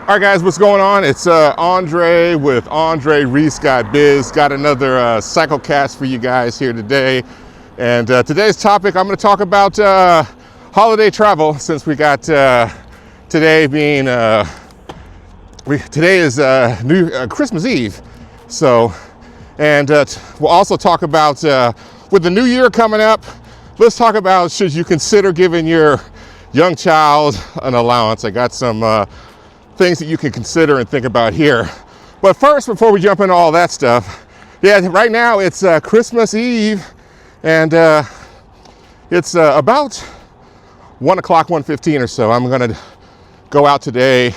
All right, guys, what's going on? It's Andre with AndreReese.Biz. Got another cycle cast for you guys here today. And today's topic, I'm going to talk about holiday travel, since we got today being, today is Christmas Eve. So, and we'll also talk about, with the new year coming up, let's talk about, should you consider giving your young child an allowance? I got some things that you can consider and think about here. But first, before we jump into all that stuff, yeah, right now it's Christmas Eve, and it's about 1 o'clock, 1:15 or so. I'm gonna go out today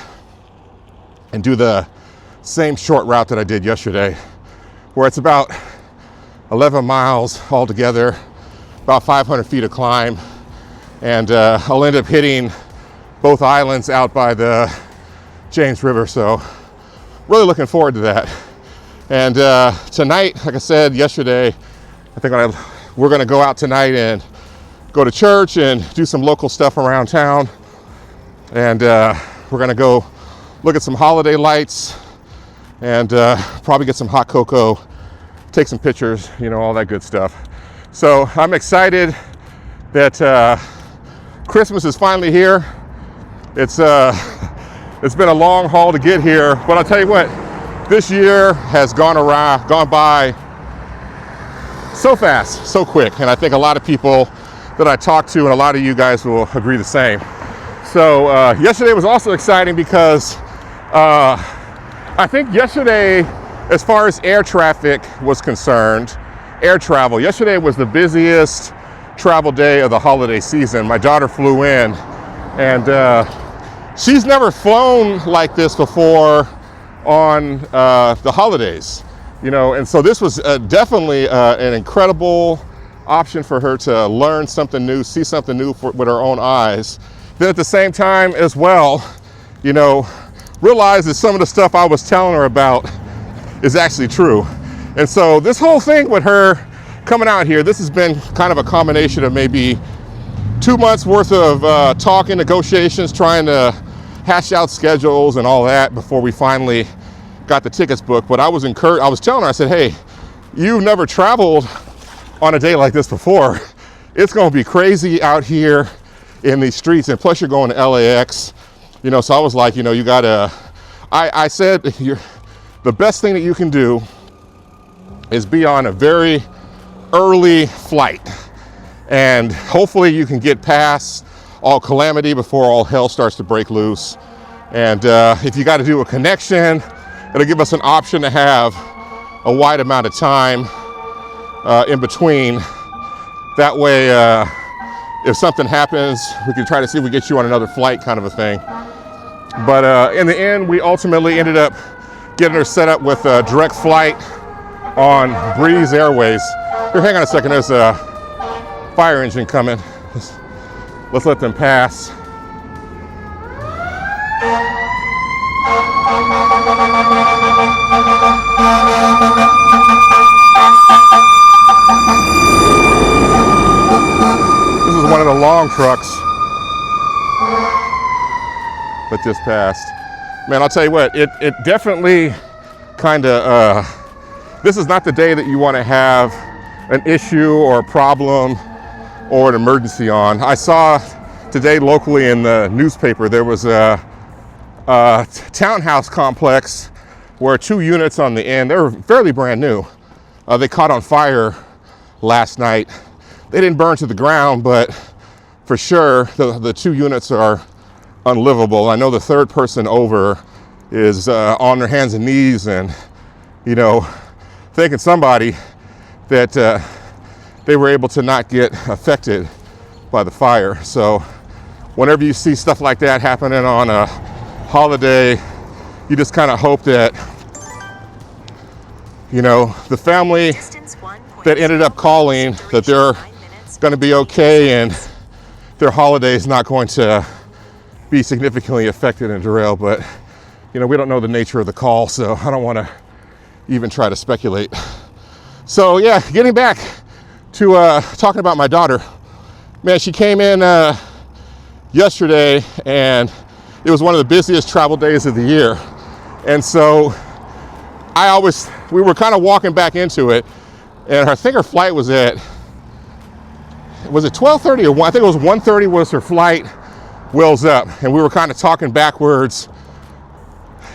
and do the same short route that I did yesterday, where it's about 11 miles altogether, about 500 feet of climb, and I'll end up hitting both islands out by the James River. So really looking forward to that. And tonight, like I said yesterday, I think we're going to go out tonight and go to church and do some local stuff around town. And we're going to go look at some holiday lights and probably get some hot cocoa, take some pictures, you know, all that good stuff. So I'm excited that Christmas is finally here. It's been a long haul to get here, but I'll tell you what, this year has gone by so fast, so quick, and I think a lot of people that I talked to, and a lot of you guys will agree the same. So yesterday was also exciting because I think yesterday, as far as air traffic was concerned, air travel, yesterday was the busiest travel day of the holiday season. My daughter flew in, and she's never flown like this before on the holidays, you know, and so this was definitely an incredible option for her to learn something new, see something new with her own eyes. Then at the same time as well, you know, realize that some of the stuff I was telling her about is actually true. And so this whole thing with her coming out here, this has been kind of a combination of maybe 2 months worth of talking, negotiations, trying to hash out schedules and all that before we finally got the tickets booked. But I was telling her, I said, hey, you've never traveled on a day like this before. It's going to be crazy out here in these streets, and plus you're going to LAX, you know. So I was like, you know, you gotta, I said, the best thing that you can do is be on a very early flight, and hopefully you can get past all calamity before all hell starts to break loose. And if you got to do a connection, it'll give us an option to have a wide amount of time in between. That way, if something happens, we can try to see if we get you on another flight, kind of a thing. But in the end, we ultimately ended up getting her set up with a direct flight on Breeze Airways. Here, hang on a second, there's a fire engine coming. Let's let them pass. This is one of the long trucks that just passed. Man, I'll tell you what, it definitely kind of, this is not the day that you want to have an issue or a problem or an emergency on. I saw today locally in the newspaper, there was a townhouse complex where 2 units on the end, they were fairly brand new. They caught on fire last night. They didn't burn to the ground, but for sure the 2 units are unlivable. I know the third person over is on their hands and knees and, you know, thanking somebody that they were able to not get affected by the fire. So whenever you see stuff like that happening on a holiday, you just kind of hope that, you know, the family that ended up calling, that they're going to be okay and their holiday is not going to be significantly affected and derailed. But, you know, we don't know the nature of the call, so I don't want to even try to speculate. So yeah, getting back to talking about my daughter. Man, she came in yesterday, and it was one of the busiest travel days of the year. And so we were kind of walking back into it, and I think her flight was at, was it 12:30 or 1? I think it was 1:30 was her flight, wheels up. And we were kind of talking backwards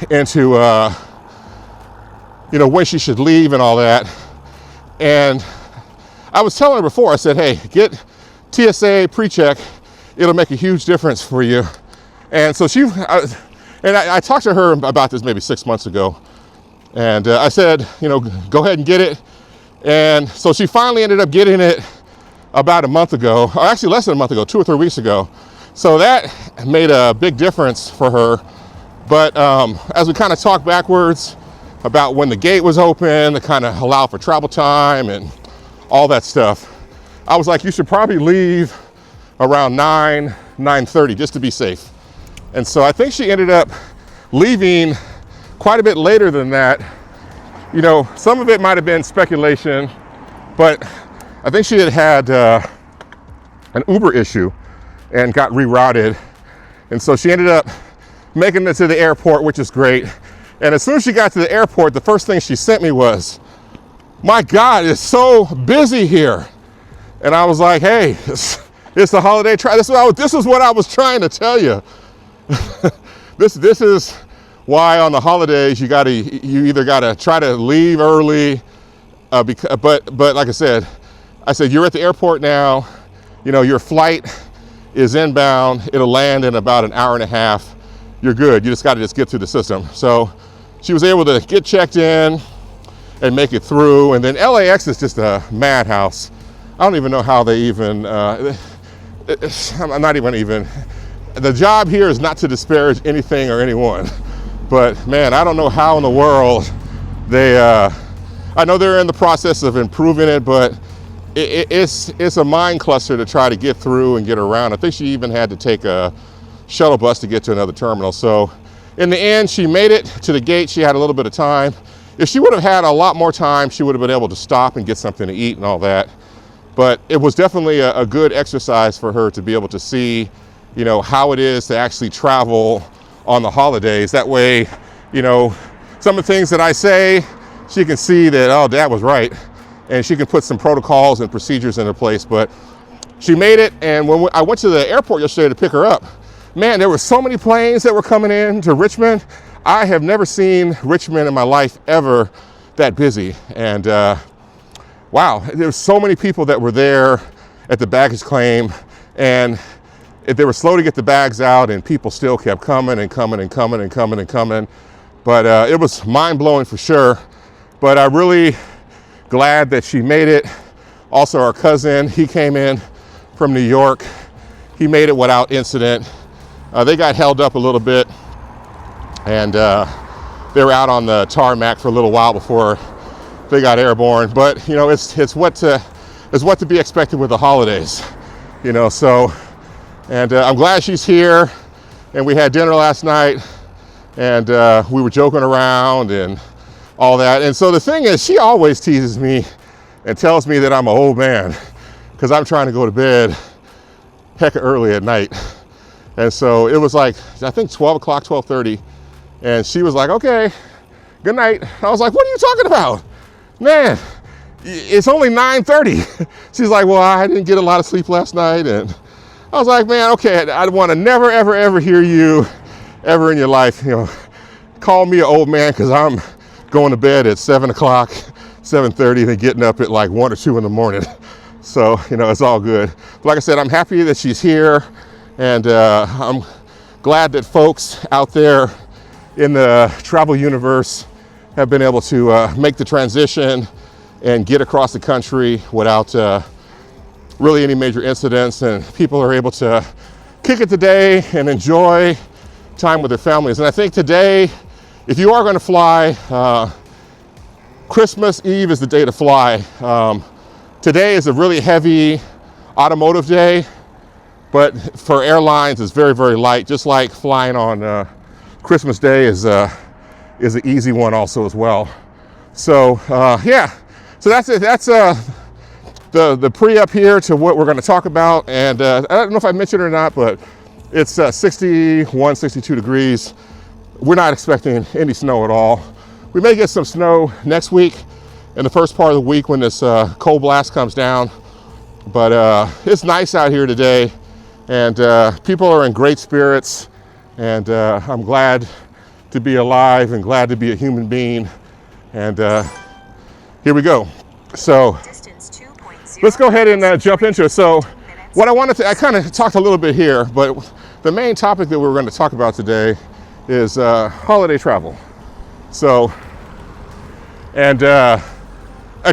into, when she should leave and all that. And I was telling her before, I said, hey, get TSA pre-check. It'll make a huge difference for you. And so I talked to her about this maybe 6 months ago. And I said, go ahead and get it. And so she finally ended up getting it about a month ago, or actually less than a month ago, 2 or 3 weeks ago. So that made a big difference for her. But as we kind of talked backwards about when the gate was open to kind of allow for travel time and all that stuff, I was like, you should probably leave around 9:30 just to be safe. And so I think she ended up leaving quite a bit later than that. Some of it might have been speculation, but I think she had an Uber issue and got rerouted. And so she ended up making it to the airport, which is great. And as soon as she got to the airport, the first thing she sent me was, my God, it's so busy here. And I was like, hey, it's the holiday this is what I was trying to tell you. This is why on the holidays you either gotta try to leave early, but like I said, you're at the airport now. Your flight is inbound. It'll land in about an hour and a half. You're good. You just got to get through the system. So she was able to get checked in and make it through. And then LAX is just a madhouse. I don't even know how they even. I'm not even. The job here is not to disparage anything or anyone, but man, I don't know how in the world they. I know they're in the process of improving it, but it's a mind cluster to try to get through and get around. I think she even had to take a shuttle bus to get to another terminal. So in the end, she made it to the gate. She had a little bit of time. If she would have had a lot more time, she would have been able to stop and get something to eat and all that. But it was definitely a good exercise for her to be able to see, how it is to actually travel on the holidays. That way, some of the things that I say, she can see that, oh, Dad was right. And she can put some protocols and procedures into place. But she made it. And when I went to the airport yesterday to pick her up, man, there were so many planes that were coming in to Richmond. I have never seen Richmond in my life ever that busy. And wow, there were so many people that were there at the baggage claim, and they were slow to get the bags out, and people still kept coming and coming and coming and coming and coming. But it was mind-blowing for sure. But I'm really glad that she made it. Also, our cousin, he came in from New York. He made it without incident. They got held up a little bit, and they were out on the tarmac for a little while before they got airborne. But it's what to be expected with the holidays, So, and I'm glad she's here. And we had dinner last night, and we were joking around and all that. And so the thing is, she always teases me and tells me that I'm an old man because I'm trying to go to bed hecka early at night. And so it was like, I think 12 o'clock, 12:30. And she was like, okay, good night. I was like, what are you talking about? Man, it's only 9:30. She's like, well, I didn't get a lot of sleep last night. And I was like, man, okay, I want to never, ever, ever hear you ever in your life, call me an old man, because I'm going to bed at 7 o'clock, 7:30, and getting up at like 1 or 2 in the morning. So, it's all good. But like I said, I'm happy that she's here. And I'm glad that folks out there in the travel universe have been able to make the transition and get across the country without really any major incidents. And people are able to kick it today and enjoy time with their families. And I think today, if you are going to fly, Christmas Eve is the day to fly. Today is a really heavy automotive day. But for airlines, it's very, very light. Just like flying on Christmas Day is an easy one also as well. So yeah, so that's it. That's the pre-up here to what we're going to talk about. And I don't know if I mentioned it or not, but It's 61, 62 degrees. We're not expecting any snow at all. We may get some snow next week in the first part of the week when this cold blast comes down. But it's nice out here today, and people are in great spirits, and I'm glad to be alive and glad to be a human being. And here we go. So let's go ahead and jump into it. So what I wanted to, I kind of talked a little bit here, but the main topic that we're going to talk about today is holiday travel. So, and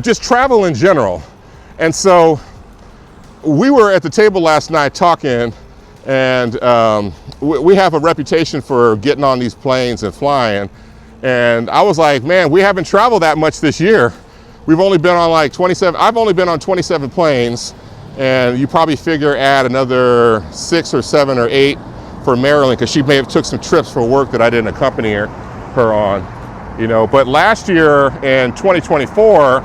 just travel in general. And so we were at the table last night talking, and we have a reputation for getting on these planes and flying. And I was like, man, we haven't traveled that much this year. We've only been on like 27, I've only been on 27 planes, and you probably figure add another 6 or 7 or 8 for Maryland, because she may have took some trips for work that I didn't accompany her on, you know. But last year in 2024,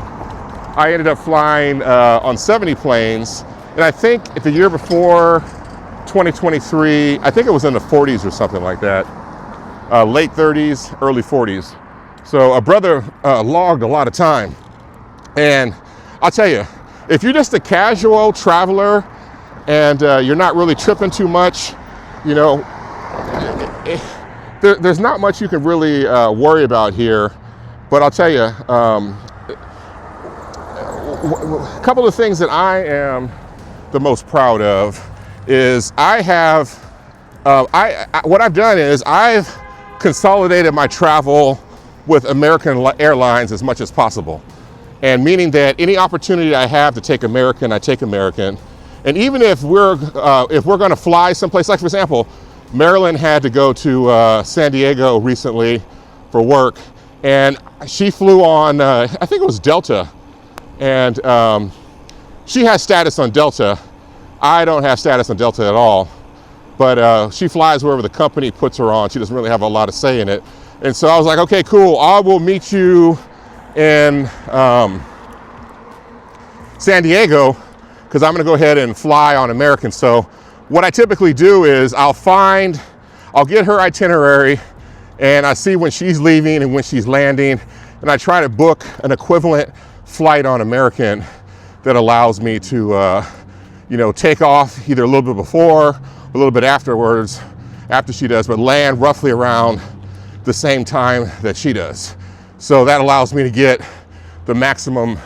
I ended up flying on 70 planes. And I think the year before, 2023, I think it was in the 40s or something like that. Late 30s, early 40s. So a brother logged a lot of time. And I'll tell you, if you're just a casual traveler and you're not really tripping too much, you know, there's not much you can really worry about here. But I'll tell you, a couple of things that I am the most proud of is I have, what I've done is I've consolidated my travel with American Airlines as much as possible. And meaning that any opportunity I have to take American, I take American. And even if we're going to fly someplace, like for example, Marilyn had to go to San Diego recently for work, and she flew on, I think it was Delta, and she has status on Delta. I don't have status on Delta at all, but she flies wherever the company puts her on. She doesn't really have a lot of say in it. And so I was like, okay, cool, I will meet you in San Diego, because I'm gonna go ahead and fly on American. So what I typically do is I'll get her itinerary, and I see when she's leaving and when she's landing, and I try to book an equivalent flight on American that allows me to, you know, take off either a little bit before, a little bit afterwards, after she does, but land roughly around the same time that she does. So that allows me to get the maximum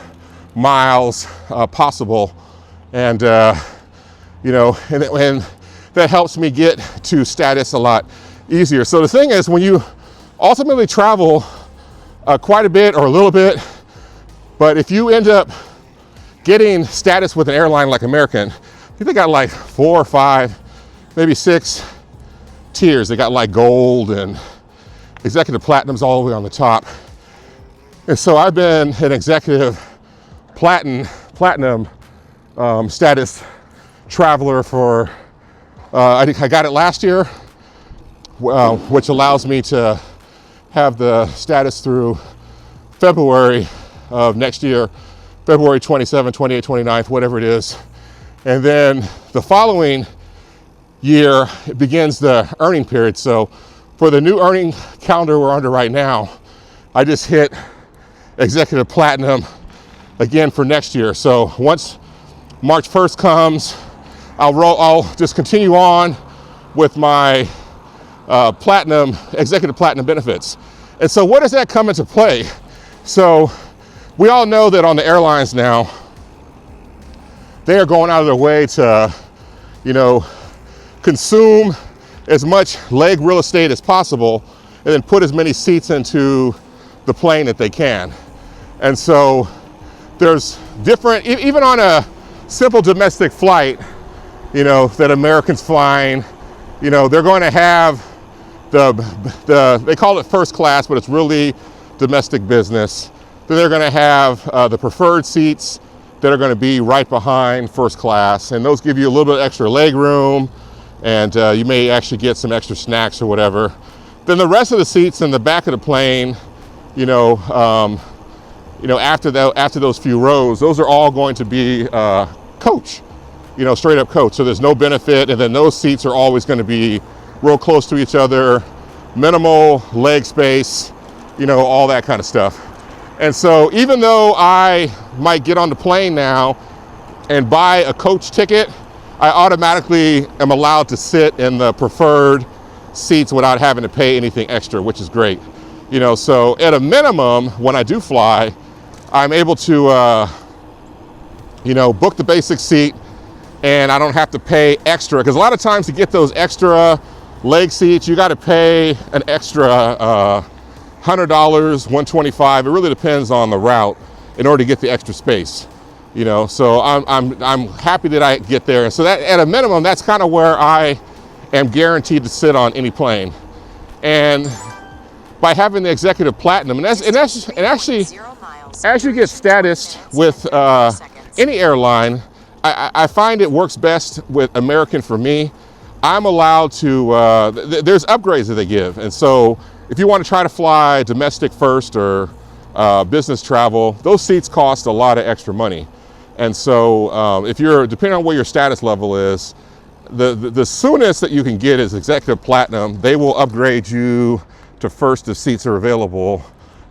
miles possible, and you know, and that helps me get to status a lot easier. So the thing is, when you ultimately travel quite a bit or a little bit, but if you end up getting status with an airline like American, I think they got like 4 or 5, maybe 6 tiers. They got like gold and executive platinum's all the way on the top. And so I've been an executive platinum status traveler for, I got it last year, which allows me to have the status through February of next year, February 27, 28, 29th, whatever it is. And then the following year, it begins the earning period. So for the new earning calendar we're under right now, I just hit executive platinum again for next year. So once March 1st comes, I'll just continue on with my executive platinum benefits. And so what does that come into play? So we all know that on the airlines now, they are going out of their way to, you know, consume as much leg real estate as possible and then put as many seats into the plane that they can. And so there's different, even on a simple domestic flight, you know, that Americans flying, you know, they're going to have they call it first class, but it's really domestic business. Then they're going to have the preferred seats that are going to be right behind first class, and those give you a little bit extra leg room, and you may actually get some extra snacks or whatever. Then the rest of the seats in the back of the plane, you know, after those few rows, those are all going to be coach. straight up coach. So there's no benefit, and then those seats are always going to be real close to each other, minimal leg space, all that kind of stuff. And so even though I might get on the plane now and buy a coach ticket, I automatically am allowed to sit in the preferred seats without having to pay anything extra, which is great. So at a minimum, when I do fly, I'm able to, book the basic seat, and I don't have to pay extra. Because a lot of times to get those extra leg seats, you got to pay an extra $100, $125. It really depends on the route in order to get the extra space. So I'm happy that I get there. And so that at a minimum, that's kind of where I am guaranteed to sit on any plane. And by having the executive platinum, and actually, as you get status with any airline, I find it works best with American for me. I'm allowed to, there's upgrades that they give. And so if you want to try to fly domestic first or business travel, those seats cost a lot of extra money. And so if you're, depending on what your status level is, the soonest that you can get is executive platinum. They will upgrade you to first if seats are available,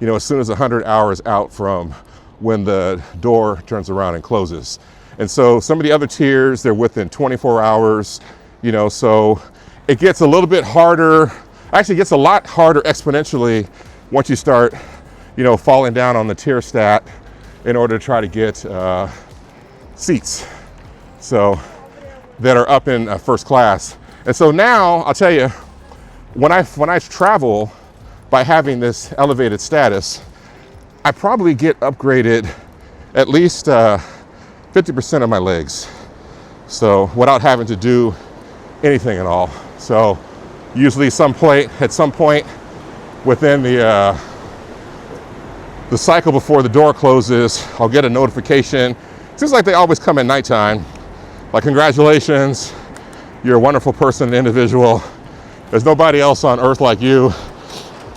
as soon as 100 hours out from when the door turns around and closes. And so some of the other tiers, they're within 24 hours, so it gets a little bit harder. Actually, it gets a lot harder exponentially once you start, falling down on the tier stat in order to try to get seats that are up in first class. And so now I'll tell you, when I travel by having this elevated status, I probably get upgraded at least 50% of my legs. So without having to do anything at all. So usually at some point within the cycle before the door closes, I'll get a notification. It seems like they always come at nighttime. Like, congratulations, you're a wonderful person and individual. There's nobody else on earth like you.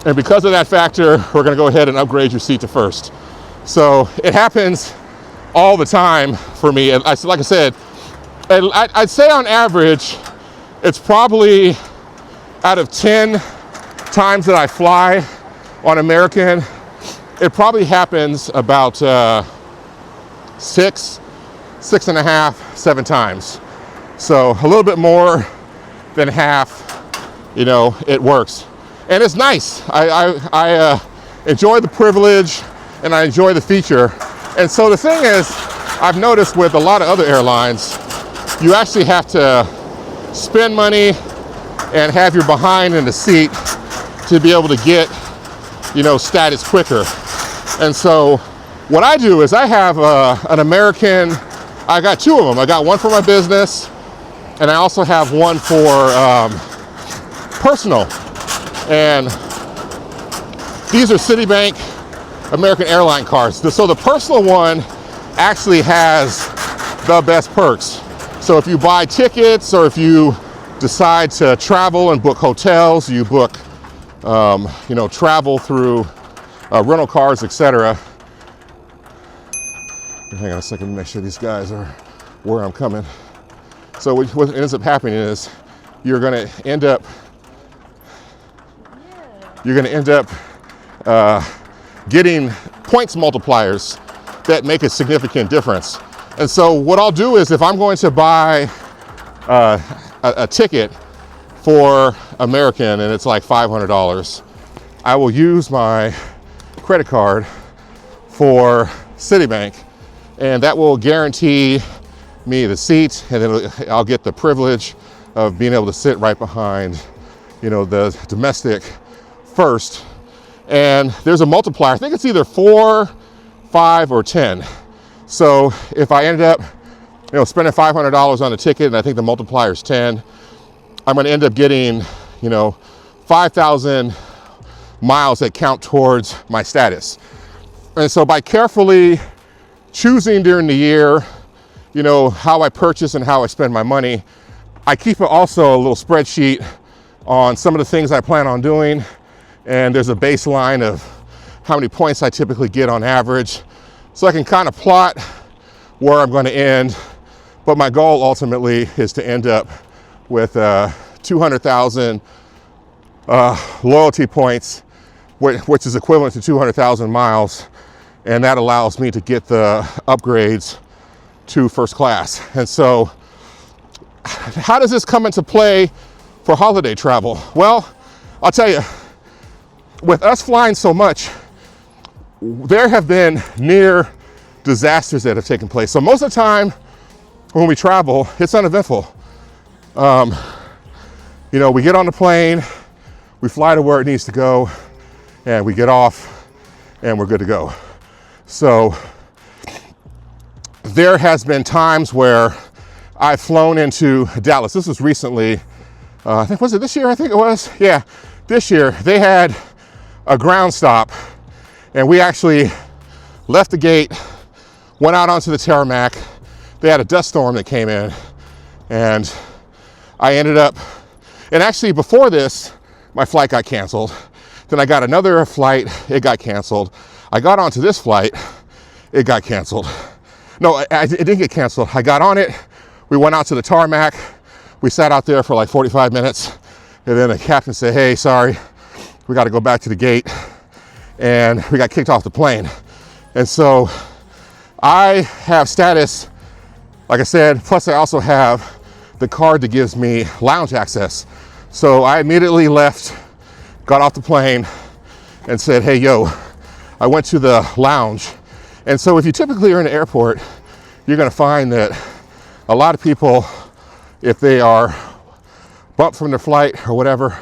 And because of that factor, we're gonna go ahead and upgrade your seat to first. So it happens all the time for me. And like I said, I'd say on average, it's probably out of 10 times that I fly on American, it probably happens about 6, 6.5, 7 times. So a little bit more than half, it works. And it's nice. I enjoy the privilege and I enjoy the feature. And so the thing is, I've noticed with a lot of other airlines, you actually have to spend money and have your behind in the seat to be able to get, status quicker. And so what I do is I have an American, I got 2 of them. I got one for my business, and I also have one for personal. And these are Citibank American Airline cards. So the personal one actually has the best perks. So if you buy tickets or if you decide to travel and book hotels, you book, travel through rental cars, etc. Hang on a second to make sure these guys are where I'm coming. So what ends up happening is you're going to end up getting points multipliers that make a significant difference. And so what I'll do is if I'm going to buy a ticket for American and it's like $500, I will use my credit card for Citibank, and that will guarantee me the seat, and then I'll get the privilege of being able to sit right behind, the domestic first. And there's a multiplier. I think it's either 4, 5, or 10. So if I ended up, spending $500 on a ticket, and I think the multiplier is 10, I'm going to end up getting, 5,000 miles that count towards my status. And so by carefully choosing during the year, how I purchase and how I spend my money, I keep also a little spreadsheet on some of the things I plan on doing. And there's a baseline of how many points I typically get on average. So I can kind of plot where I'm going to end But my goal ultimately is to end up with 200,000 loyalty points, which is equivalent to 200,000 miles. And that allows me to get the upgrades to first class. And so how does this come into play for holiday travel? Well, I'll tell you, with us flying so much, there have been near disasters that have taken place. So most of the time when we travel, it's uneventful. You know, we get on the plane, we fly to where it needs to go, and we get off and we're good to go. So there has been times where I've flown into Dallas. This was recently, I think, was it this year? I think it was. Yeah, this year they had a ground stop, and we actually left the gate, went out onto the tarmac. They had a dust storm that came in, and I ended up, and actually before this, my flight got canceled. Then I got another flight, it got canceled. I got onto this flight, it got canceled. No, it didn't get canceled. I got on it, we went out to the tarmac, we sat out there for like 45 minutes, and then the captain said, hey, sorry, we gotta go back to the gate, and we got kicked off the plane. And so I have status, like I said, plus I also have the card that gives me lounge access. So I immediately left, got off the plane, and said, hey, yo, I went to the lounge. And so if you typically are in the airport, you're gonna find that a lot of people, if they are bumped from their flight or whatever,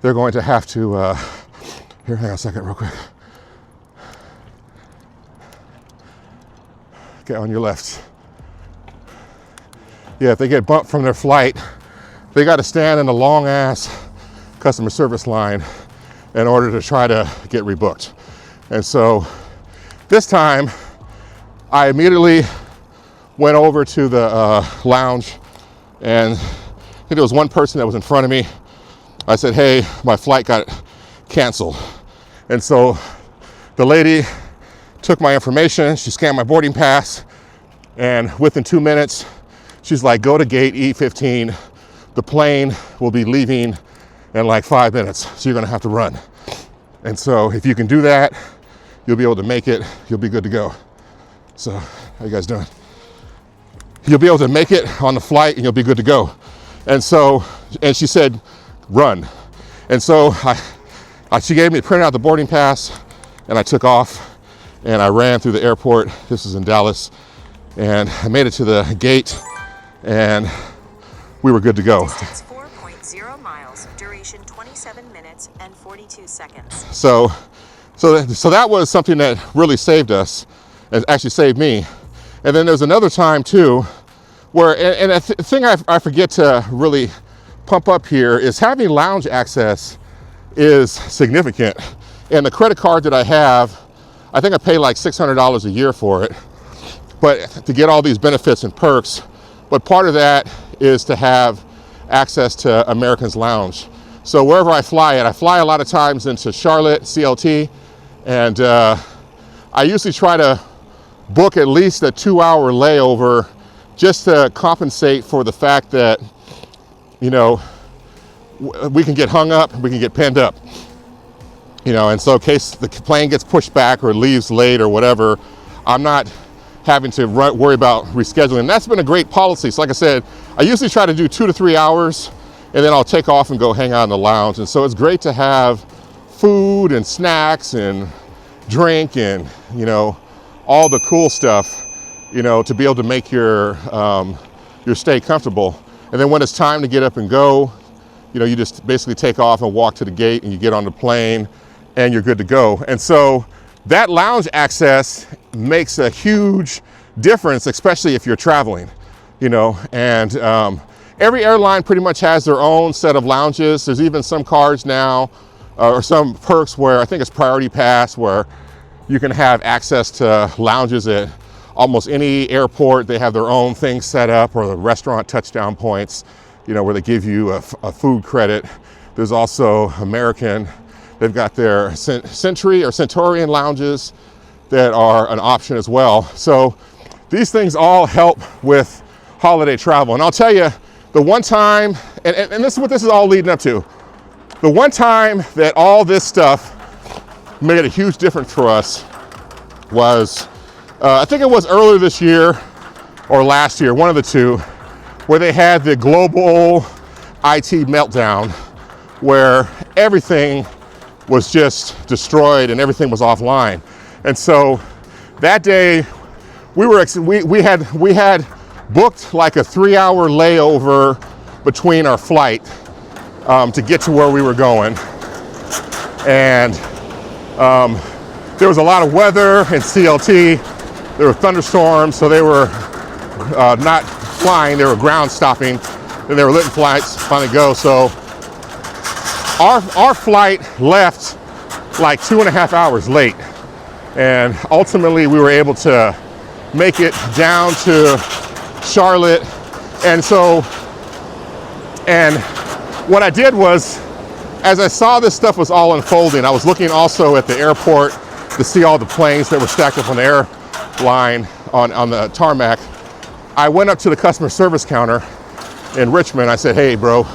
they're going to have to, here, hang on a second real quick. Get on your left. Yeah, if they get bumped from their flight, they got to stand in a long ass customer service line in order to try to get rebooked. And so this time I immediately went over to the lounge, and I think there was one person that was in front of me. I said, hey, my flight got canceled. And so the lady took my information, she scanned my boarding pass, and within 2 minutes, she's like, go to gate E15. The plane will be leaving in like 5 minutes, so you're gonna have to run. And so if you can do that, you'll be able to make it, you'll be good to go. So, how you guys doing? You'll be able to make it on the flight and you'll be good to go. And so, and she said, run. And so she gave me, printed out the boarding pass, and I took off and I ran through the airport. This is in Dallas. And I made it to the gate and we were good to go. Distance 4.0 miles, duration 27 minutes and 42 seconds. So that was something that really saved us, and actually saved me. And then there's another time too, where, and the thing I forget to really pump up here is having lounge access is significant. And the credit card that I have, I think I pay like $600 a year for it, but to get all these benefits and perks. But part of that is to have access to American's Lounge. So wherever I fly a lot of times into Charlotte, CLT, and I usually try to book at least a 2-hour layover just to compensate for the fact that, you know, we can get hung up, we can get pinned up, you know, and so in case the plane gets pushed back or leaves late or whatever, I'm not having to worry about rescheduling. And that's been a great policy. So like I said, I usually try to do 2 to 3 hours, and then I'll take off and go hang out in the lounge. And so it's great to have food and snacks and drink and, you know, all the cool stuff, you know, to be able to make your stay comfortable. And then when it's time to get up and go, you know, you just basically take off and walk to the gate and you get on the plane and you're good to go. And so that lounge access makes a huge difference, especially if you're traveling, you know, and every airline pretty much has their own set of lounges. There's even some cards now, or some perks where I think it's Priority Pass, where you can have access to lounges at almost any airport. They have their own things set up, or the restaurant touchdown points, you know, where they give you a food credit. There's also American. They've got their Century or Centurion lounges that are an option as well. So these things all help with holiday travel. And I'll tell you, the one time, and this is what this is all leading up to, the one time that all this stuff made a huge difference for us was, I think it was earlier this year or last year, one of the two, where they had the global IT meltdown where everything was just destroyed and everything was offline. And so that day we had booked like a 3-hour layover between our flight to get to where we were going. And there was a lot of weather in CLT. There were thunderstorms, so they were not flying, they were ground stopping, and they were letting flights finally go. So our flight left like 2.5 hours late, and ultimately we were able to make it down to Charlotte. And what I did was, as I saw this stuff was all unfolding, I was looking also at the airport to see all the planes that were stacked up on the airline on the tarmac. I went up to the customer service counter in Richmond. I said, hey bro,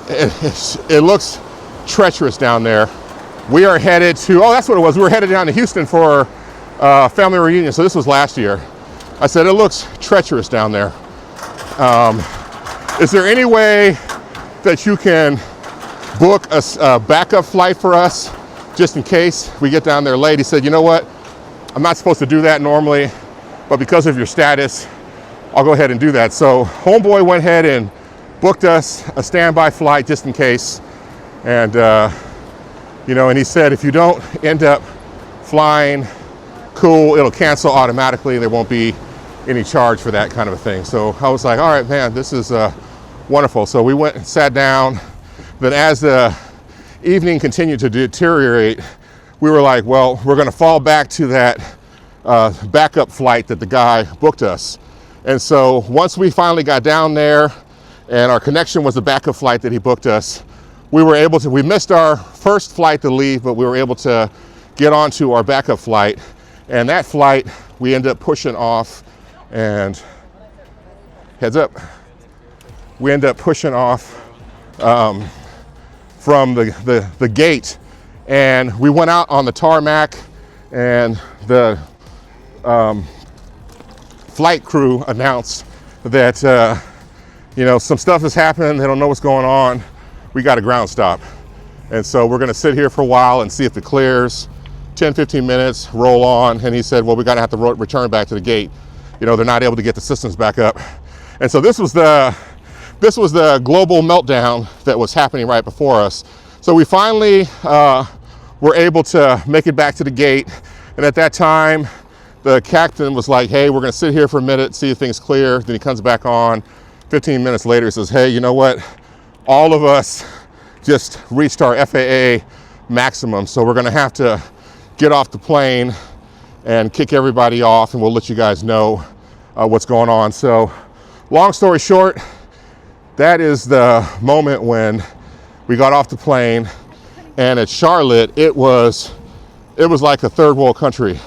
it looks treacherous down there. We are headed to, oh, that's what it was. We were headed down to Houston for a family reunion. So this was last year. I said, it looks treacherous down there. Is there any way that you can book a backup flight for us just in case we get down there late? He said, you know what? I'm not supposed to do that normally, but because of your status, I'll go ahead and do that. So homeboy went ahead and booked us a standby flight just in case. And, and he said, if you don't end up flying, cool, it'll cancel automatically. There won't be any charge for that kind of a thing. So I was like, all right, man, this is wonderful. So we went and sat down. Then as the evening continued to deteriorate, we were like, well, we're gonna fall back to that backup flight that the guy booked us. And so once we finally got down there and our connection was the backup flight that he booked us, we missed our first flight to leave, but we were able to get onto our backup flight. And that flight, we ended up pushing off, and heads up, we ended up pushing off from the gate, and we went out on the tarmac, and the flight crew announced that some stuff has happened. They don't know what's going on. We got a ground stop. And so we're gonna sit here for a while and see if it clears. 10-15 minutes, roll on. And he said, well, we're gonna have to return back to the gate. They're not able to get the systems back up. And so this was the global meltdown that was happening right before us. So we finally were able to make it back to the gate. And at that time, the captain was like, hey, we're gonna sit here for a minute, see if things clear. Then he comes back on. 15 minutes later, he says, hey, you know what? All of us just reached our FAA maximum. So we're gonna have to get off the plane and kick everybody off, and we'll let you guys know what's going on. So long story short, that is the moment when we got off the plane, and at Charlotte, it was like a third world country.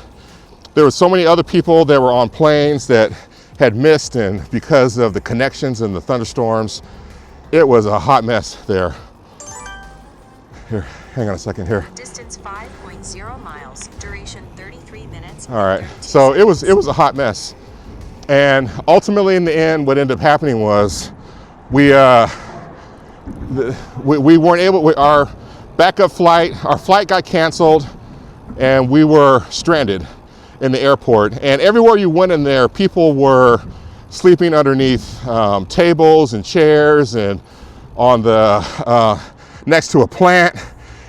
There were so many other people that were on planes that had missed, and because of the connections and the thunderstorms, it was a hot mess there. Here, hang on a second here. Distance 5.0 miles, duration 33 minutes. All right, so it was a hot mess. And ultimately in the end, what ended up happening was we weren't able, our backup flight, our flight got canceled, and we were stranded in the airport. And everywhere you went in there, people were sleeping underneath tables and chairs and on the next to a plant.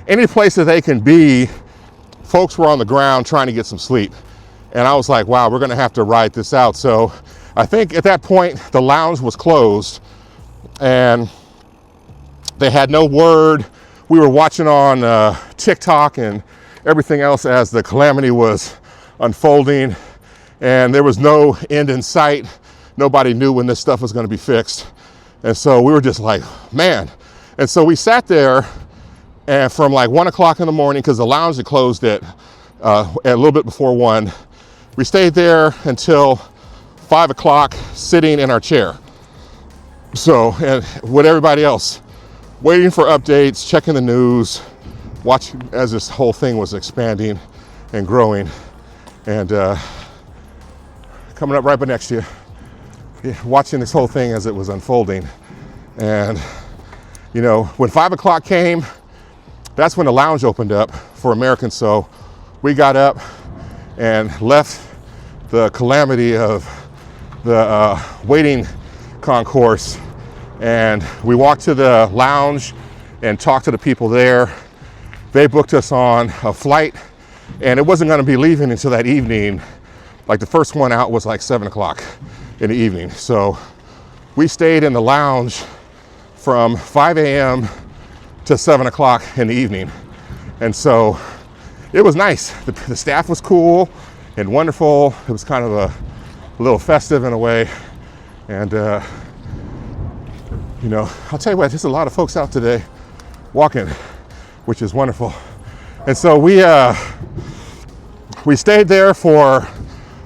Any place that they can be, folks were on the ground trying to get some sleep. And I was like, wow, we're gonna have to ride this out. So I think at that point, the lounge was closed and they had no word. We were watching on TikTok and everything else as the calamity was unfolding, and there was no end in sight. Nobody knew when this stuff was gonna be fixed. And so we were just like, man. And so we sat there, and from like 1 o'clock in the morning, because the lounge had closed at a little bit before 1, we stayed there until 5 o'clock sitting in our chair. So, and with everybody else, waiting for updates, checking the news, watching as this whole thing was expanding and growing, and coming up right next to you, watching this whole thing as it was unfolding. And, you know, when 5 o'clock came, that's when the lounge opened up for Americans. So we got up and left the calamity of the waiting concourse, and we walked to the lounge and talked to the people there. They booked us on a flight, and it wasn't going to be leaving until that evening. Like the first one out was like 7 o'clock in the evening. So we stayed in the lounge from 5 a.m. to 7 o'clock in the evening. And so it was nice. The staff was cool and wonderful. It was kind of a little festive in a way. And, you know, I'll tell you what, there's a lot of folks out today walking, which is wonderful. And so we stayed there for,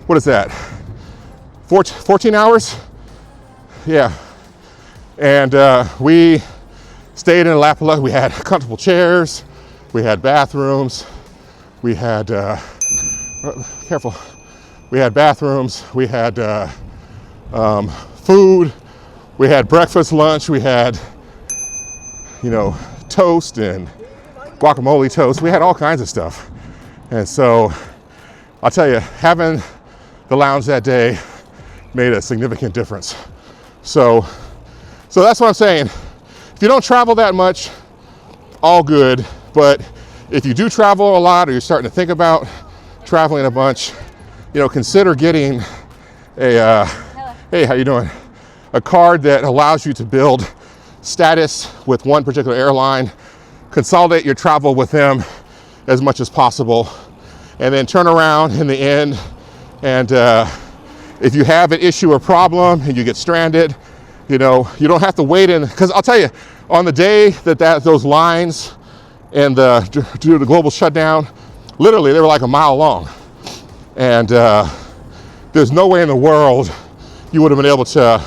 what is that, 14 hours? Yeah. And we stayed in Lapala. We had comfortable chairs, we had bathrooms, we had, careful, we had bathrooms, we had food, we had breakfast, lunch, we had, you know, toast and guacamole toast. We had all kinds of stuff. And so I'll tell you, having the lounge that day made a significant difference. So that's what I'm saying. If you don't travel that much, all good. But if you do travel a lot, or you're starting to think about traveling a bunch, you know, consider getting a, hey, how you doing? A card that allows you to build status with one particular airline, consolidate your travel with them as much as possible, and then turn around in the end. And if you have an issue or problem and you get stranded, you know, you don't have to wait in, because I'll tell you, on the day that those lines and due to the global shutdown, literally they were like a mile long. And there's no way in the world you would have been able to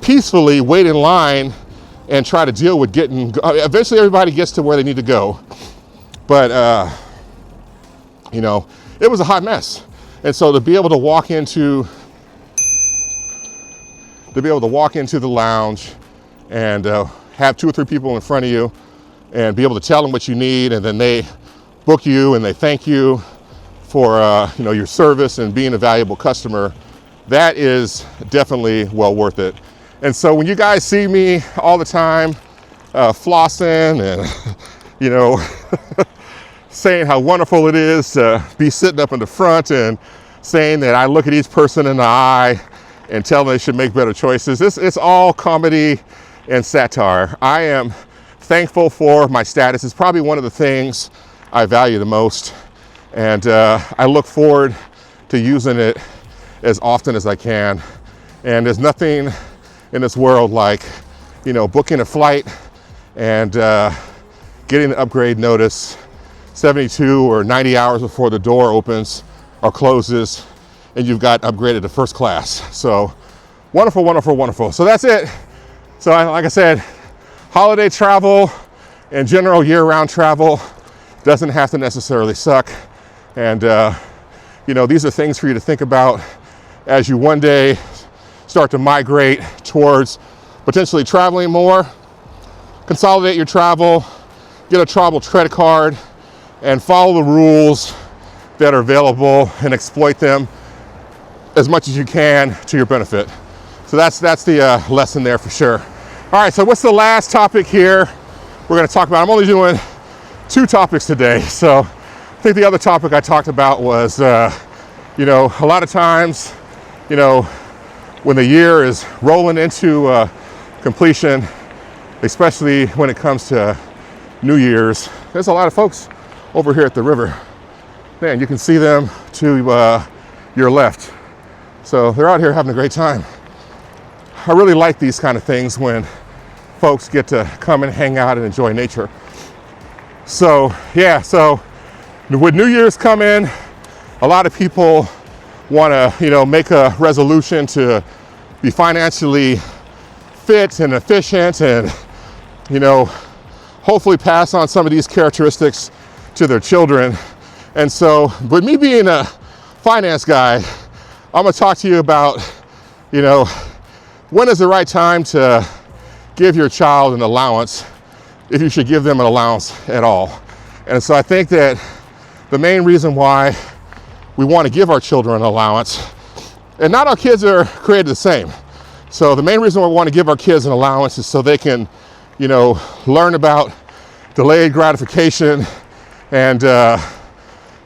peacefully wait in line and try to deal with getting, eventually everybody gets to where they need to go. But, you know, it was a hot mess. And so to be able to walk into the lounge and have 2 or 3 people in front of you and be able to tell them what you need, and then they book you and they thank you for you know, your service and being a valuable customer, that is definitely well worth it. And so when you guys see me all the time flossing and, you know, saying how wonderful it is to be sitting up in the front and saying that I look at each person in the eye and tell them they should make better choices, it's all comedy and satire. I am thankful for my status. It's probably one of the things I value the most. And I look forward to using it as often as I can. And there's nothing in this world like, you know, booking a flight and getting the upgrade notice 72 or 90 hours before the door opens or closes, and you've got upgraded to first class. So wonderful, wonderful, wonderful. So that's it. So like I said, holiday travel and general year-round travel doesn't have to necessarily suck. And you know, these are things for you to think about as you one day start to migrate towards potentially traveling more. Consolidate your travel, get a travel credit card, and follow the rules that are available and exploit them as much as you can to your benefit. So that's the lesson there for sure. All right, so what's the last topic here we're going to talk about? I'm only doing 2 topics today. So I think the other topic I talked about was, you know, a lot of times, you know, when the year is rolling into completion, especially when it comes to New Year's, there's a lot of folks over here at the river. Man, you can see them to your left. So they're out here having a great time. I really like these kind of things when folks get to come and hang out and enjoy nature. So yeah, so with New Year's coming, a lot of people want to, make a resolution to be financially fit and efficient and, hopefully pass on some of these characteristics to their children. And so, with me being a finance guy, I'm gonna talk to you about, when is the right time to give your child an allowance, if you should give them an allowance at all. And so I think that the main reason why we want to give our children an allowance, and not all kids are created the same. So the main reason why we want to give our kids an allowance is so they can, learn about delayed gratification, and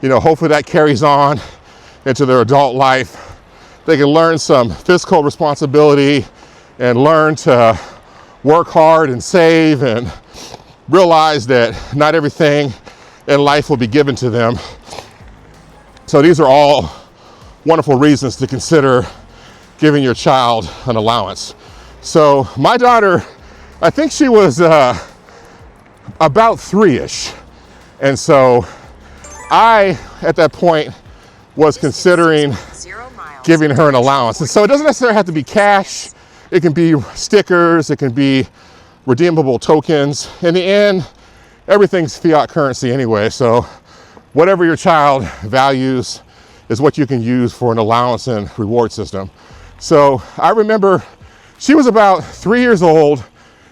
hopefully that carries on into their adult life. They can learn some fiscal responsibility and learn to work hard and save and realize that not everything in life will be given to them. So these are all wonderful reasons to consider giving your child an allowance. So my daughter, I think she was about 3-ish. And so I, at that point, was considering 0 miles. giving her an allowance. And so it doesn't necessarily have to be cash. It can be stickers, it can be redeemable tokens. In the end, everything's fiat currency anyway. So whatever your child values is what you can use for an allowance and reward system. So I remember she was about 3 years old.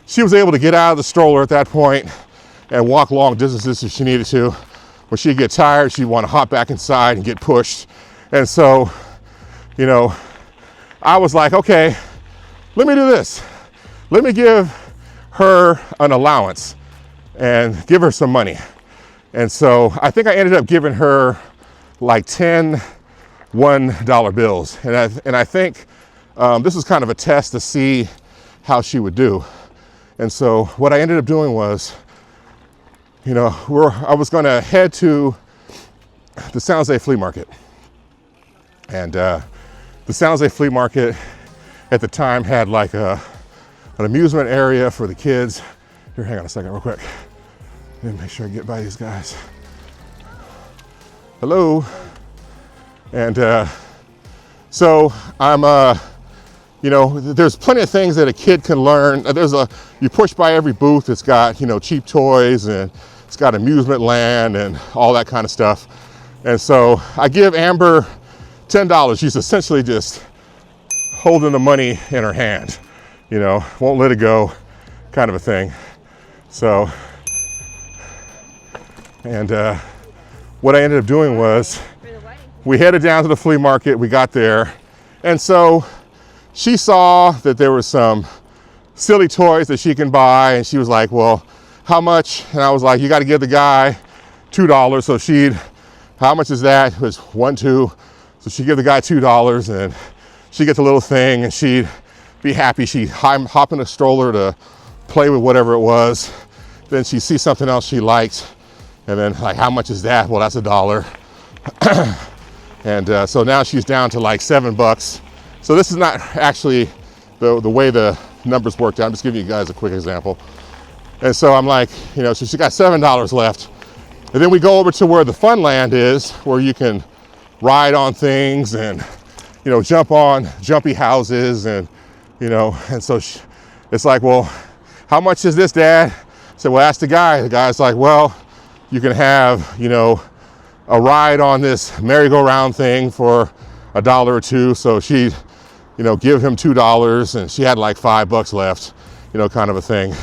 She was able to get out of the stroller at that point and walk long distances if she needed to. When she'd get tired, she'd want to hop back inside and get pushed. And so, I was like, okay, let me do this. Let me give her an allowance and give her some money. And so I think I ended up giving her like 10 $1 bills. And I think this was kind of a test to see how she would do. And so what I ended up doing was, I was going to head to the San Jose flea market. And the San Jose flea market at the time had like an amusement area for the kids. Here, hang on a second real quick. Let me make sure I get by these guys. Hello. And so I'm, there's plenty of things that a kid can learn. You push by every booth, it's got, cheap toys, and it's got amusement land and all that kind of stuff. And so I give Amber $10. She's essentially just holding the money in her hand, won't let it go, kind of a thing. So, and what I ended up doing was we headed down to the flea market, we got there, and so she saw that there were some silly toys that she can buy, and she was like, well, how much? And I was like, you got to give the guy $2. So how much is that? It was $1, $2. So she'd give the guy $2, and she'd get the little thing, and she'd be happy. She'd hop in a stroller to play with whatever it was. Then she'd see something else she liked, and then like, how much is that? Well, that's $1. And so now she's down to like $7. So this is not actually the way the numbers worked out. I'm just giving you guys a quick example. And so I'm like, so she got $7 left. And then we go over to where the fun land is, where you can ride on things and, jump on jumpy houses and, and so it's like, well, how much is this, Dad? I said, well, ask the guy. The guy's like, well, you can have, a ride on this merry-go-round thing for $1 or $2. So she'd, give him $2, and she had like $5 left, kind of a thing.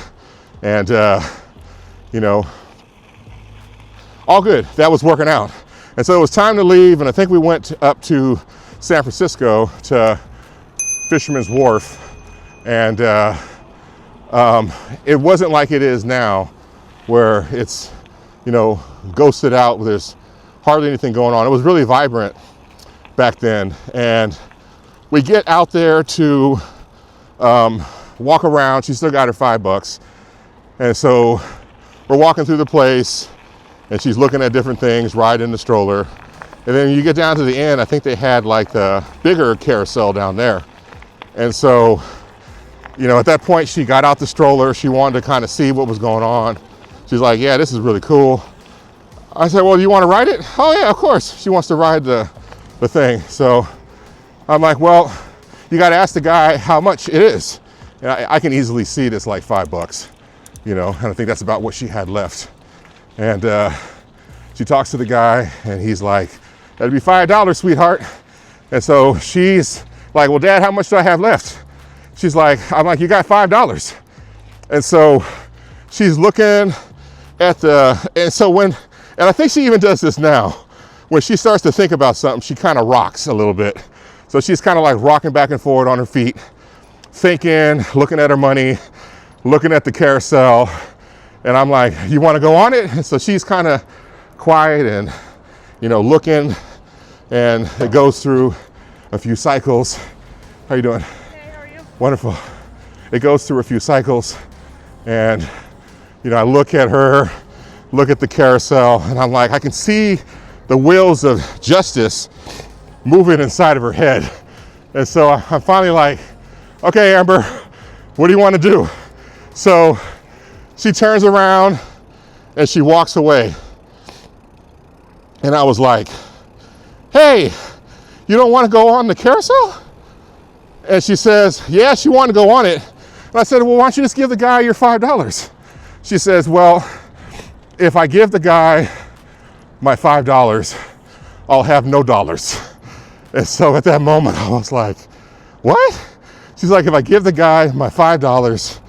And, all good. That was working out. And so it was time to leave, and I think we went up to San Francisco to Fisherman's Wharf. And it wasn't like it is now, where it's, ghosted out. There's hardly anything going on. It was really vibrant back then. And we get out there to walk around. She still got her $5. And so we're walking through the place, and she's looking at different things, riding the stroller. And then you get down to the end, I think they had like the bigger carousel down there. And so, at that point, she got out the stroller. She wanted to kind of see what was going on. She's like, yeah, this is really cool. I said, well, do you want to ride it? Oh yeah, of course. She wants to ride the thing. So I'm like, well, you got to ask the guy how much it is. And I can easily see this like $5, you know, and I think that's about what she had left. And she talks to the guy and he's like, that'd be $5, sweetheart. And so she's like, well, Dad, how much do I have left? She's like, I'm like, you got $5. And so she's looking at and I think she even does this now. When she starts to think about something, she kind of rocks a little bit. So she's kind of like rocking back and forward on her feet, thinking, looking at her money, looking at the carousel. And I'm like, you want to go on it? And so she's kind of quiet and, you know, looking, and it goes through a few cycles. How you doing? Hey, how are you? Wonderful. It goes through a few cycles, and, you know, I look at her, look at the carousel, and I'm like, I can see the wheels of justice moving inside of her head. And so I'm finally like, okay, Amber, what do you want to do? So she turns around and she walks away. And I was like, hey, you don't want to go on the carousel? And she says, yeah, she wanted to go on it. And I said, well, why don't you just give the guy your $5? She says, well, if I give the guy my $5, I'll have no dollars. And so at that moment, I was like, what? She's like, if I give the guy my $5,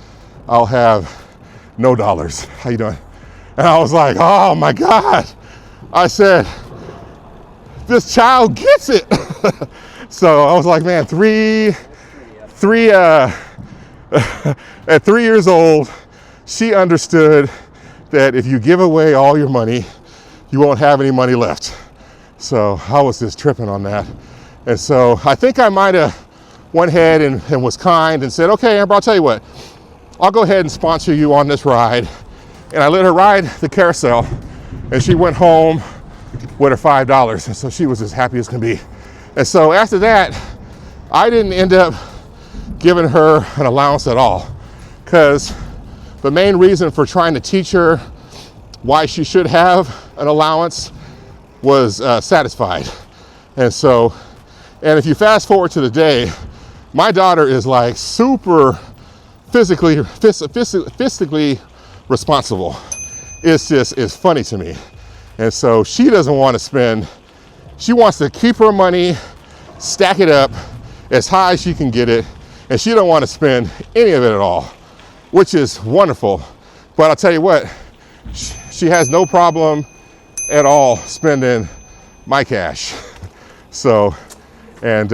I'll have no dollars. How you doing? And I was like, oh my God. I said, this child gets it. So I was like, man, at 3 years old, she understood that if you give away all your money, you won't have any money left. So I was just tripping on that. And so I think I might have went ahead and was kind and said, okay, Amber, I'll tell you what, I'll go ahead and sponsor you on this ride. And I let her ride the carousel, and she went home with her $5. And so she was as happy as can be. And so after that, I didn't end up giving her an allowance at all, because the main reason for trying to teach her why she should have an allowance was satisfied. And so, and if you fast forward to the day, my daughter is like super fiscally responsible. It's funny to me. And so she doesn't want to spend, she wants to keep her money, stack it up as high as she can get it, and she don't want to spend any of it at all, which is wonderful. But I'll tell you what, she has no problem at all spending my cash. So, and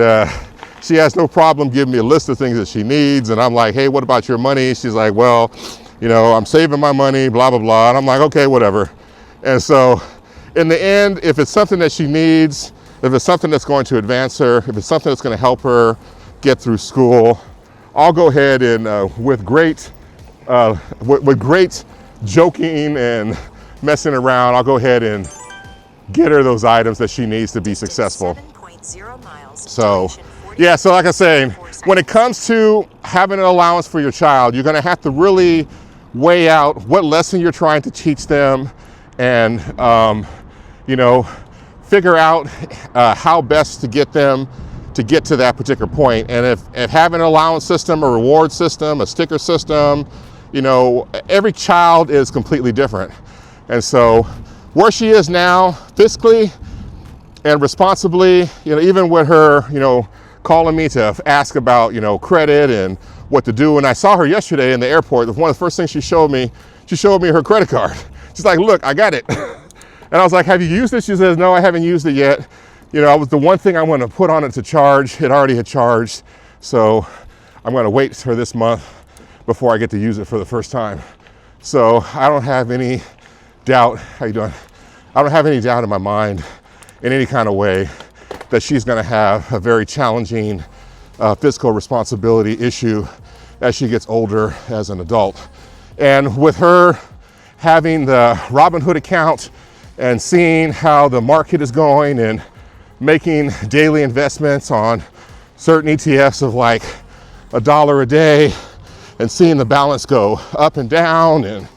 she has no problem giving me a list of things that she needs. And I'm like, hey, what about your money? She's like, well, you know, I'm saving my money, blah, blah, blah. And I'm like, okay, whatever. And so in the end, if it's something that she needs, if it's something that's going to advance her, if it's something that's going to help her get through school, I'll go ahead and with great joking and messing around, I'll go ahead and get her those items that she needs to be successful. 7.0 miles. So, yeah, so like I was saying, when it comes to having an allowance for your child, you're gonna have to really weigh out what lesson you're trying to teach them, and you know, figure out how best to get them to get to that particular point. And if having an allowance system, a reward system, a sticker system, you know, every child is completely different. And so where she is now, fiscally and responsibly, you know, even with her, you know, calling me to ask about, you know, credit and what to do. And I saw her yesterday in the airport. One of the first things she showed me her credit card. She's like, look, I got it. And I was like, have you used it? She says, no, I haven't used it yet. You know, I was the one thing I want to put on it to charge. It already had charged. So I'm going to wait for this month before I get to use it for the first time. So I don't have any doubt. How you doing? I don't have any doubt in my mind in any kind of way that she's going to have a very challenging fiscal responsibility issue as she gets older as an adult. And with her having the Robinhood account and seeing how the market is going and making daily investments on certain ETFs of like $1 a day and seeing the balance go up and down and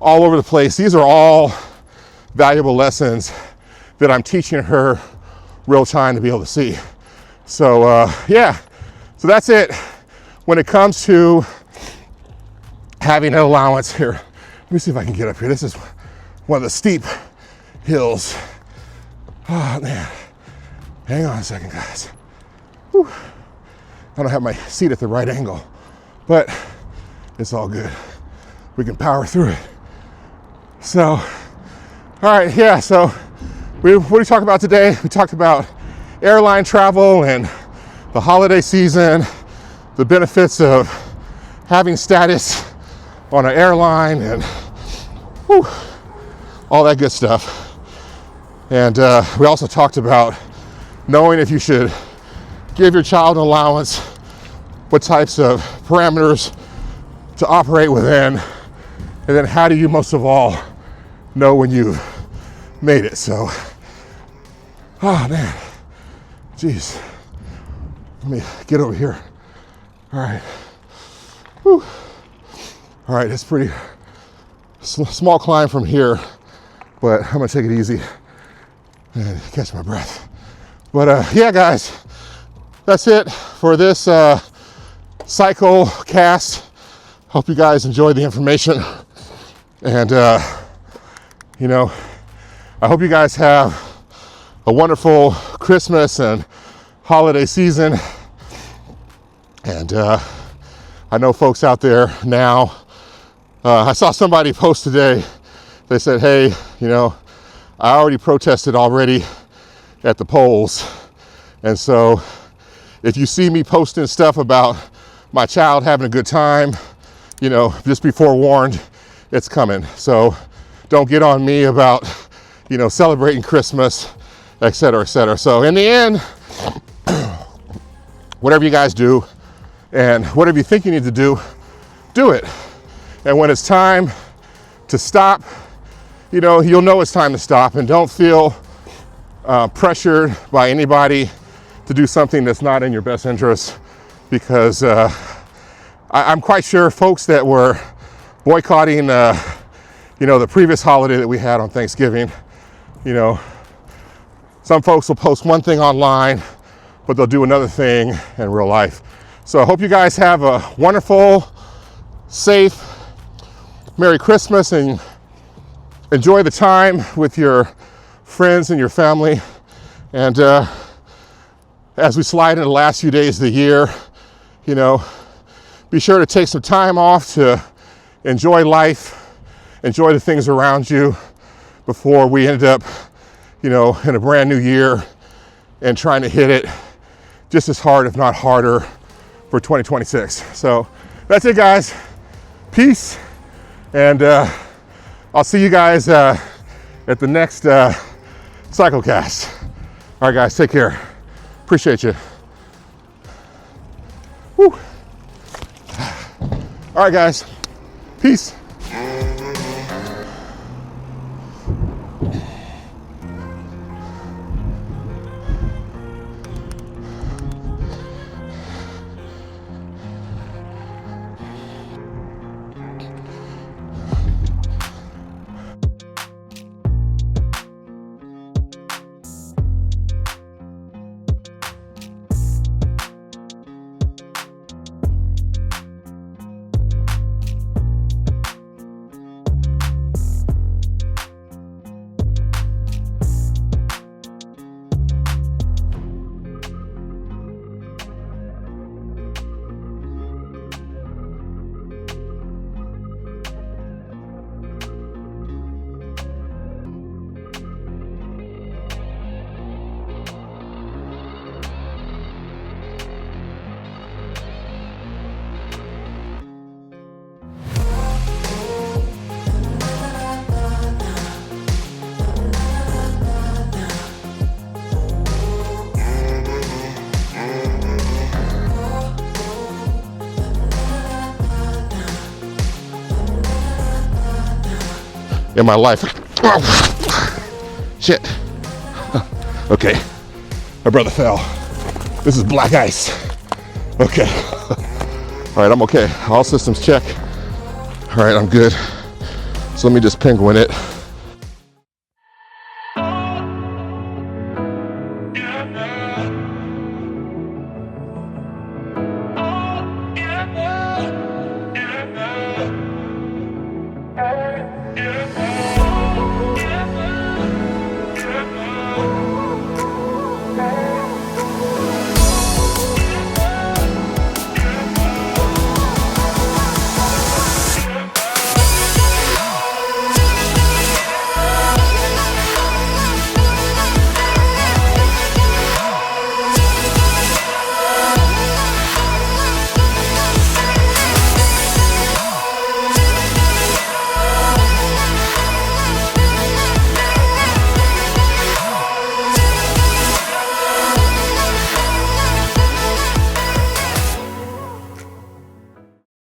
all over the place. These are all valuable lessons that I'm teaching her real time to be able to see. So yeah, so that's it when it comes to having an allowance here. Let me see if I can get up here. This is one of the steep hills. Oh man, hang on a second, guys. Whew. I don't have my seat at the right angle, but it's all good. We can power through it. So, all right, yeah, so what did we talk about today? We talked about airline travel and the holiday season, the benefits of having status on an airline, and whew, all that good stuff. And we also talked about knowing if you should give your child an allowance, what types of parameters to operate within, and then how do you most of all know when you've made it. So, oh man, geez, let me get over here. All right, whew. All right, it's pretty small climb from here, but I'm gonna take it easy and catch my breath. But yeah, guys, that's it for this cycle cast. Hope you guys enjoyed the information, and you know, I hope you guys have a wonderful Christmas and holiday season. And I know folks out there now, I saw somebody post today, they said, hey, you know, I already protested already at the polls. And so if you see me posting stuff about my child having a good time, you know, just be forewarned, it's coming. So don't get on me about, you know, celebrating Christmas, et cetera, et cetera. So in the end, whatever you guys do and whatever you think you need to do it. And when it's time to stop, you know, you'll know it's time to stop, and don't feel pressured by anybody to do something that's not in your best interest, because I'm quite sure folks that were boycotting, you know, the previous holiday that we had on Thanksgiving, you know, some folks will post one thing online, but they'll do another thing in real life. So I hope you guys have a wonderful, safe, Merry Christmas, and enjoy the time with your friends and your family. And as we slide into the last few days of the year, you know, be sure to take some time off to enjoy life, enjoy the things around you before we end up, you know, in a brand new year and trying to hit it just as hard, if not harder, for 2026. So that's it, guys. Peace. And I'll see you guys at the next Cyclecast. All right, guys, take care. Appreciate you. Woo. All right, guys. Peace. In my life. Oh, shit. Okay, my brother fell. This is black ice. Okay. All right, I'm okay. All systems check. All right, I'm good. So let me just penguin it.